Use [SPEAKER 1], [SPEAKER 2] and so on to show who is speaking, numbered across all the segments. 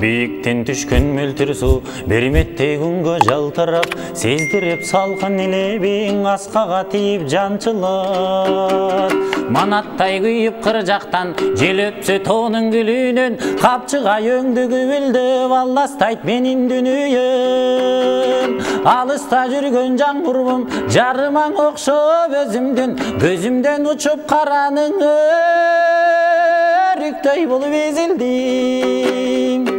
[SPEAKER 1] Бийиктен түшкөн мөлтүр суу берметтей күнгө жалтырап, сездирип салкын лебиң аскага тийип жанчылат. Манаттай күйүп кыр жактан жел өпсө тоонун гүлүнөн, капчыга өңдүгү билдеп аластайт менин дүнүйөм. Алыста жүргөн жаңбурмун жарымаң окшоп өзүмдүн, көзүмдөн учуп караның өрүктөй болуп эзилдим.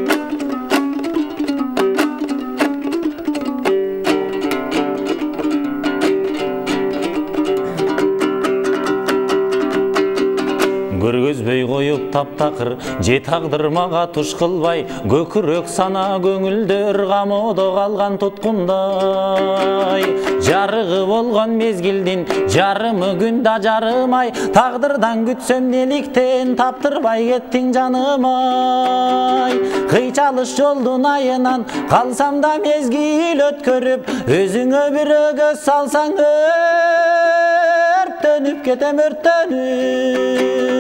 [SPEAKER 1] Көргөзбөй коюп таптакыр же тагдырмага туш кылбай, көкүрөк сана көңүлдөр камоодо калган туткундай. Жарыгы болгон мезгилдин жарымы күндө жарымай, тагдырдан күтсөм неликтен таптырбай кеттиң жанымай. Кыйчалыш жолдун айынан калсам да мезгил өткөрүп, өзүңө бирөө көз салсаң өрттөнүп кетем, өрттөнүп.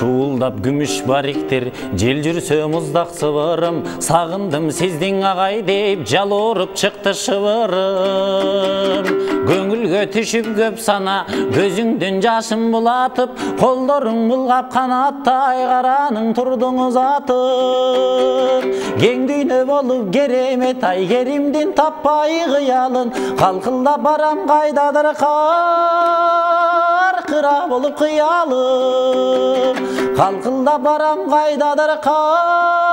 [SPEAKER 1] Шуулдап күмүш бариктер, жел жүрсө муздак сыбырым, сагындым сиздиң агай деп жалоруп чыкты шыбырым. Көңүлгө түшүп көп сана, көзүңдүн жашын булатып, колдоруң булгап канаттай караның турдуң узатып. Кең дүйнө болуп керемет ай, керимдин таппай кыялын, калкылдап барам кайдадыр каркыра болуп кыялым. Kalkılda baram kaydadır kar-kıra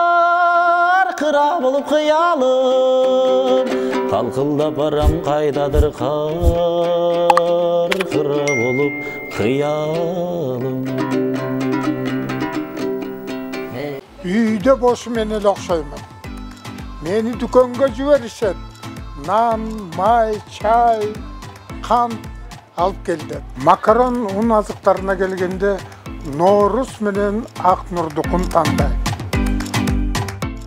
[SPEAKER 1] bulup kıyalım. Kalkılda baram kaydadır kar-kıra bulup kıyalım.
[SPEAKER 2] Үйдө бошу менен окшоймун. Мени дүкөнгө жиберишет. Нан, май, чай, кант алып келди. Макарон ун азыктарына келгенде Nooruz менен Акнурдукун тандайм.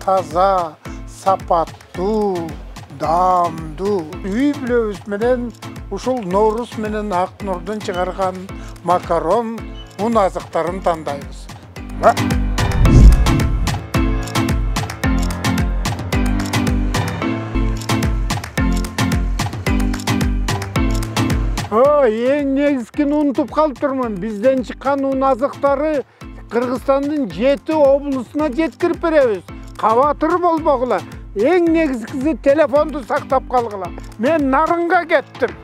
[SPEAKER 2] Таза, сапаттуу, даамдуу. Үй бүлөбүз менен ушул Nooruz менен Акнурдун чыгарган макарон, ун азыктарын тандайбыз. Эң негизгини унутуп калыптырмын. Бизден чыккан ун азыктары Кыргызстандын 7 облусуна жеткирип беребиз. Кабатыр болбогула. Эң негизгиси телефонду сактап калгыла. Мен Нарынга кеттим.